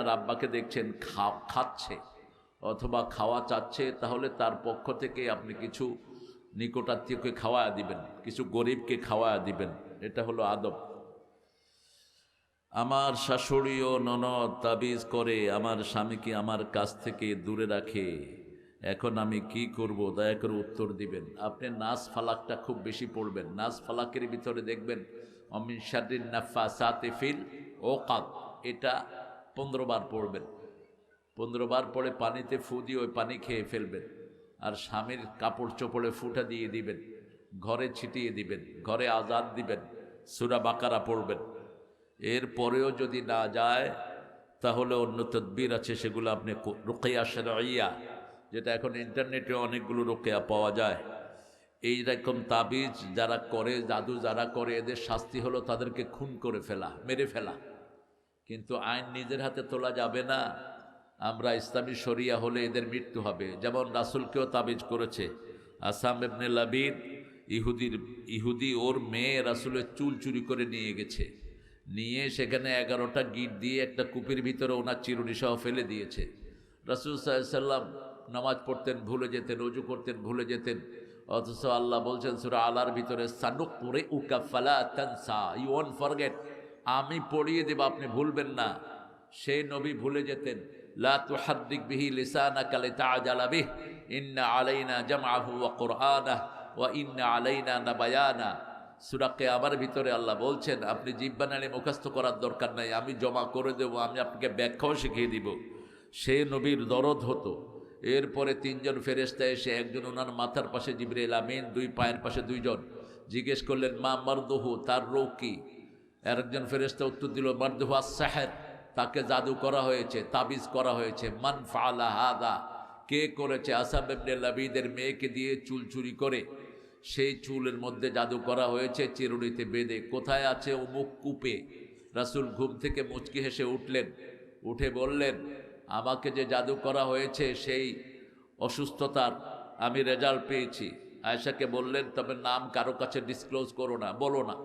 আপনার আব্বাকে দেখছেন খাচ্ছে অথবা খাওয়া চাচ্ছে, তাহলে তার পক্ষ থেকে আপনি কিছু নিকটাত্মীয়কে খাওয়া দিবেন, কিছু গরিবকে খাওয়া দিবেন। এটা হলো আদব। আমার শাশুড়ি ও ননদ তাবিজ করে আমার স্বামীকে আমার কাছ থেকে দূরে রাখে, এখন আমি কি করব? দয়া করে উত্তর দিবেন। আপনি নাস ফালাকটা খুব বেশি পড়বেন। নাস ফালাকের ভিতরে দেখবেন অমিন শাররিন নাফাসাতি ফিল উকাদ, এটা 15 বার পড়বেন। 15 বার পরে পানিতে ফু দিয়ে ওই পানি খেয়ে ফেলবেন, আর স্বামীর কাপড় চোপড়ে ফুটা দিয়ে দিবেন, ঘরে ছিটিয়ে দিবেন, ঘরে আজাদ দিবেন, সূরা বাকারা পড়বেন। এরপরেও যদি না যায় তাহলে অন্য তদবির আছে, সেগুলো আপনি রুকিয়া শারঈয়া, যেটা এখন ইন্টারনেটে অনেকগুলো রুকিয়া পাওয়া যায়। এই রকম তাবিজ যারা করে, জাদু যারা করে, এদের শাস্তি হলো তাদেরকে খুন করে ফেলা, মেরে ফেলা। কিন্তু আইন নিজের হাতে তোলা যাবে না। আমরা ইসলামী শরিয়া হলে এদের মৃত্যু হবে। যেমন রাসূলকেও তাবিজ করেছে। আসাম ইবনে লাবিদ ইহুদি ওর মেয়ে রাসূলের চুল চুরি করে নিয়ে গেছে, নিয়ে সেখানে 11টা গিট দিয়ে একটা কূপের ভিতরে ওনার চিরুনি সহ ফেলে দিয়েছে। রাসূল সাল্লাল্লাহু আলাইহি সাল্লাম নামাজ পড়তেন ভুলে যেতেন, ওযু করতেন ভুলে যেতেন, অথচ আল্লাহ বলছেন সূরা আলার ভিতরে সানুকরিউকা ফালা তানসা, ইউ ওয়ন্ট ফরগেট, আমি পড়িয়ে দেব, আপনি ভুলবেন না। সেই নবী ভুলে যেতেন। লা তুহাররিক বিহি লিসানাকা লিতাআজালা বিহি ইন্না আলাইনা জামআহু ওয়া কুরআনাহু ওয়া ইন্না আলাইনা নাবায়ানা। সূরা কিয়ামার ভিতরে আল্লাহ বলছেন আপনি জিহ্বা নাড়ে মুখস্থ করার দরকার নাই, আমি জমা করে দেব, আমি আপনাকে ব্যাখ্যাও শিখিয়ে দিব। সে নবীর দরদ হতো। এরপরে 3 জন ফেরেশতা এসে, একজন ওনার মাথার পাশে জিবরাইল আমিন, 2 পায়ের পাশে 2 জন, জিজ্ঞেস করলেন মা মারদুহু, তার রোগ কি? আরেকজন ফেরেশতা উত্তর দিল মারদুহু আস-সাহর, তাকে জাদু করা হয়েছে, তাবিজ করা হয়েছে। মান ফাআলা হাদা, কে করেছে? আসাম ইবনে লাবিদের মেয়েকে দিয়ে চুল চুরি করে সেই চুলের মধ্যে জাদু করা হয়েছে, চিরুনিতে বেঁধে। কোথায় আছে? অমুক কূপে। রাসূল ঘুম থেকে মুচকি হেসে উঠলেন, উঠে বললেন আমাকে যে জাদু করা হয়েছে সেই অসুস্থতার আমি রেজাল্ট পেয়েছি। আয়েশাকে বললেন তবে নাম কারো কাছে ডিসক্লোজ করো না, বলো না।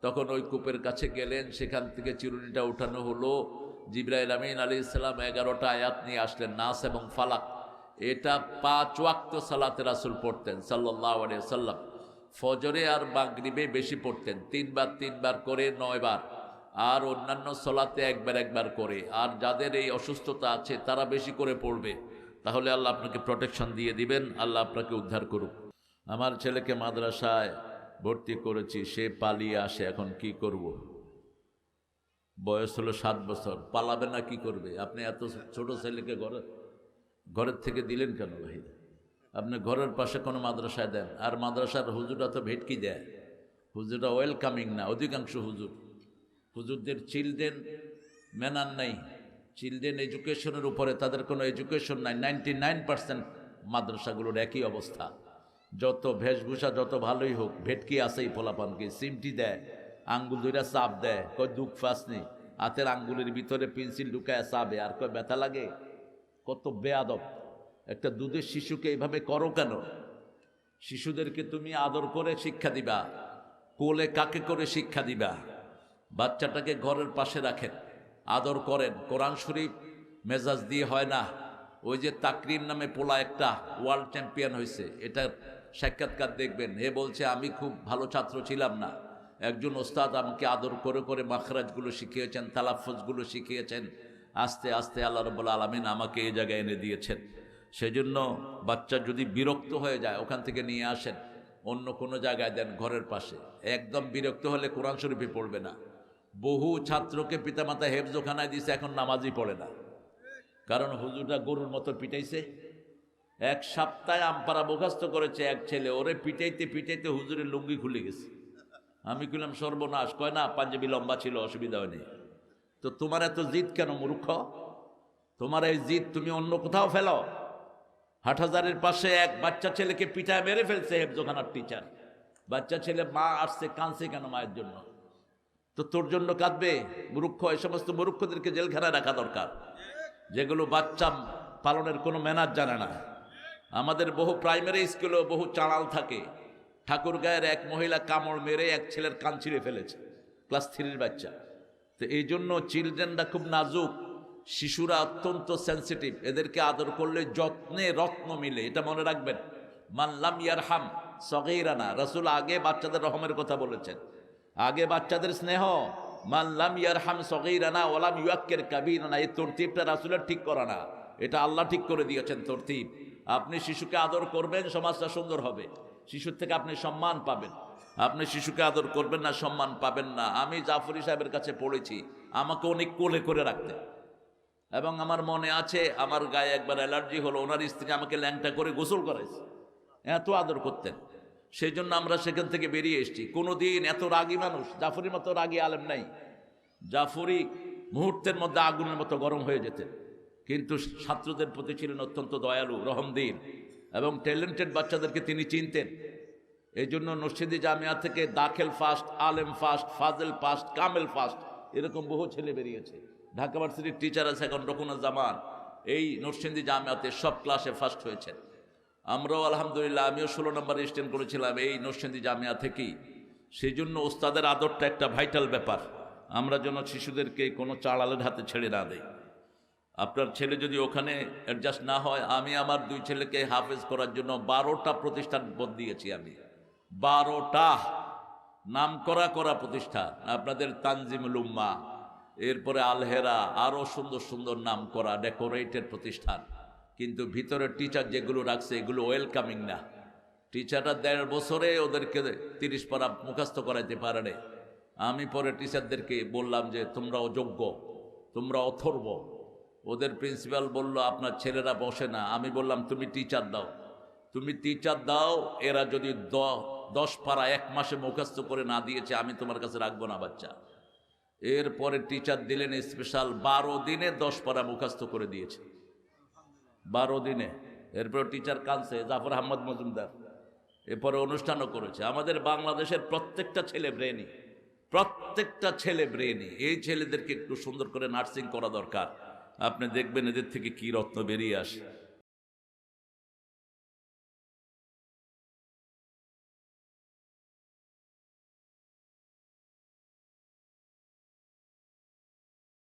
তখন ওই কূপের কাছে গেলেন, সেখান থেকে চিরুনিটা উঠানো হলো। জিবরাইল আমিন আলাইহিস সালাম 11টা আয়াত নিয়ে আসলেন, নাস এবং ফালাক। এটা 5 ওয়াক্ত সালাতে রাসূল পড়তেন সাল্লাল্লাহু আলাইহি ওয়াসাল্লাম। ফজরে আর মাগরিবে বেশি পড়তেন, 3 বার 3 বার করে 9 বার, আর অন্যান্য সালাতে একবার একবার করে। আর যাদের এই অসুস্থতা আছে তারা বেশি করে পড়বে, তাহলে আল্লাহ আপনাকে প্রোটেকশন দিয়ে দিবেন, আল্লাহ আপনাকে উদ্ধার করুক। আমার ছেলেকে মাদ্রাসায় ভর্তি করেছি, সে পালিয়ে আসে, এখন কি করব? বয়স হলো 7 বছর, পালাবে না কি করবে? আপনি এত ছোট ছেলেকে ঘরের থেকে দিলেন কেন ভাই? আপনি ঘরের পাশে কোনো মাদ্রাসায় দেন। আর মাদ্রাসার হুজুররা তো ভেটকি দেয়, হুজুররা ওয়েলকামিং না। অধিকাংশ হুজুরদের চিলড্রেন ম্যানার নাই, চিলড্রেন এডুকেশনের উপরে তাদের কোনো এডুকেশন নাই। 99% মাদ্রাসাগুলোর একই অবস্থা। যত বেশভূষা যত ভালোই হোক, ভেটকি আসেই পোলাপানকে, সিমটি দেয়, আঙ্গুল দুইটা চাপ দেয়, কয় দুঃখ ফাসনি, হাতের আঙ্গুলের ভিতরে পেন্সিল ঢুকায় চাবে, আর কয় ব্যথা লাগে। কত বেয়াদব! একটা দুধের শিশুকে এইভাবে করো কেন? শিশুদেরকে তুমি আদর করে শিক্ষা দিবা, কোলে কাকে করে শিক্ষা দিবা? বাচ্চাটাকে ঘরের পাশে রাখেন, আদর করেন। কোরআন শরীফ মেজাজ দিয়ে হয় না। ওই যে তাকরিম নামে পোলা একটা ওয়ার্ল্ড চ্যাম্পিয়ন হয়েছে, এটার সাক্ষাৎকার দেখবেন। হে বলছে আমি খুব ভালো ছাত্র ছিলাম না, একজন ওস্তাদ আমাকে আদর করে করে মাখরাজগুলো শিখিয়েছেন, তালাফুজগুলো শিখিয়েছেন, আস্তে আস্তে আল্লাহ রাব্বুল আলামিন আমাকে এই জায়গায় এনে দিয়েছেন। সেজন্য বাচ্চা যদি বিরক্ত হয়ে যায় ওখান থেকে নিয়ে আসেন, অন্য কোনো জায়গায় দেন, ঘরের পাশে। একদম বিরক্ত হলে কোরআন শরীফই পড়বে না। বহু ছাত্রকে পিতামাতা হেফজোখানায় দিয়েছে, এখন নামাজই পড়ে না, কারণ হুজুররা গরুর মতো পিটাইছে। 1 সপ্তাহে আমপারা মুখস্থ করেছে এক ছেলে, ওরে পিটাইতে পিটাইতে হুজুরের লুঙ্গি খুলে গেছে। আমি কইলাম সর্বনাশ। কয় না, পাঞ্জাবি লম্বা ছিল, অসুবিধা হয়নি। তো তোমার এত জিদ কেন মূর্খ? তোমার এই জিদ তুমি অন্য কোথাও ফেলো। হাটহাজারের পাশে এক বাচ্চা ছেলেকে পিঠায় মেরে ফেলছে হেফজোখানার টিচার। বাচ্চা ছেলে মা আসছে, কাঁদছে কেন মায়ের জন্য? তো তোর জন্য কাঁদবে মূর্খ? এই সমস্ত মূর্খদেরকে জেলখানায় রাখা দরকার, যেগুলো বাচ্চা পালনের কোনো ম্যানার জানে না। আমাদের বহু প্রাইমারি স্কুলেও বহু চালাল থাকে। ঠাকুরগাঁয়ের এক মহিলা কামড় মেরে এক ছেলের কান ছিঁড়ে ফেলেছে, ক্লাস 3-র বাচ্চা। তো এই জন্য চিলড্রেনরা খুব নাজুক, শিশুরা অত্যন্ত সেন্সিটিভ, এদেরকে আদর করলে যত্নে রত্ন মিলে, এটা মনে রাখবেন। মানলাম ইয়ারহাম সগীরানা, রাসূল আগে বাচ্চাদের রহমের কথা বলেছেন, আগে বাচ্চাদের স্নেহ। মানলাম ইয়ারহাম সগীরানা ওয়ালাম ইউয়াক্কির কাবীরানা, এই তরতিবটা রাসূলের ঠিক করা না, এটা আল্লাহ ঠিক করে দিয়েছেন তরতিব। আপনি শিশুকে আদর করবেন, সমাজটা সুন্দর হবে, শিশুর থেকে আপনি সম্মান পাবেন। আপনি শিশুকে আদর করবেন না, সম্মান পাবেন না। আমি জাফরি সাহেবের কাছে পড়েছি, আমাকে অনেক কোলে করে রাখতেন, এবং আমার মনে আছে আমার গায়ে একবার অ্যালার্জি হলো, ওনার স্ত্রী আমাকে ল্যাংটা করে গোসল করাইছে, এত আদর করতেন। সেই জন্য আমরা সেখান থেকে বেরিয়ে এসেছি। কোনোদিন এত রাগী মানুষ, জাফরির মতো রাগী আলেম নাই। জাফরি মুহূর্তের মধ্যে আগুনের মতো গরম হয়ে যেতেন, কিন্তু ছাত্রদের প্রতি ছিলেন অত্যন্ত দয়ালু, রহমদিল, এবং ট্যালেন্টেড বাচ্চাদেরকে তিনি চিনতেন। এই জন্য নরসিংদী জামিয়া থেকে দাখিল ফার্স্ট, আলেম ফার্স্ট, ফাজেল ফার্স্ট, কামেল ফার্স্ট, এরকম বহু ছেলে বেরিয়েছে। ঢাকা ভার্সিটির টিচার আছে এখন রকুনুজ্জামান, এই নরসিংদী জামিয়াতে সব ক্লাসে ফার্স্ট হয়েছেন। আমরাও আলহামদুলিল্লাহ, আমিও 16 নম্বরে স্ট্যান্ড করেছিলাম এই নরসিংদী জামিয়া থেকেই। সেই জন্য ওস্তাদের আদরটা একটা ভাইটাল ব্যাপার। আমরা যেন শিশুদেরকে কোনো চাড়ালের হাতে ছেড়ে না দেই। আপনার ছেলে যদি ওখানে অ্যাডজাস্ট না হয়, আমি আমার 2 ছেলেকে হাফেজ করার জন্য 12টা প্রতিষ্ঠান দিয়েছি আমি, 12টা নাম করা প্রতিষ্ঠান। আপনাদের তানজিমুল উম্মাহ, এরপরে আলহেরা, আরও সুন্দর সুন্দর নাম করা ডেকোরেটেড প্রতিষ্ঠান। কিন্তু ভিতরের টিচার যেগুলো রাখছে এগুলো ওয়েলকামিং না। টিচাররা 1.5 বছরে ওদেরকে 30 পারা মুখস্থ করাইতে পারে না। আমি পরে টিচারদেরকে বললাম যে তোমরা অযোগ্য, তোমরা অথর্ব। ওদের প্রিন্সিপাল বলল আপনার ছেলেরা বসে না। আমি বললাম তুমি টিচার দাও, তুমি টিচার দাও। এরা যদি 10 পারা 1 মাসে মুখস্থ করে না দিয়েছে, আমি তোমার কাছে রাখবো না বাচ্চা। এরপরে টিচার দিলেন স্পেশাল, 12 দিনে 10 পারা মুখস্থ করে দিয়েছে, 12 দিনে। এরপর টিচার কানছে, জাফর আহমদ মজুমদার। এরপরে অনুষ্ঠানও করেছে। আমাদের বাংলাদেশের প্রত্যেকটা ছেলে ব্রেনি, প্রত্যেকটা ছেলে ব্রেনি। এই ছেলেদেরকে একটু সুন্দর করে নার্সিং করা দরকার। আপনি দেখবেন এদের থেকে কি রত্ন বেরিয়ে আসে।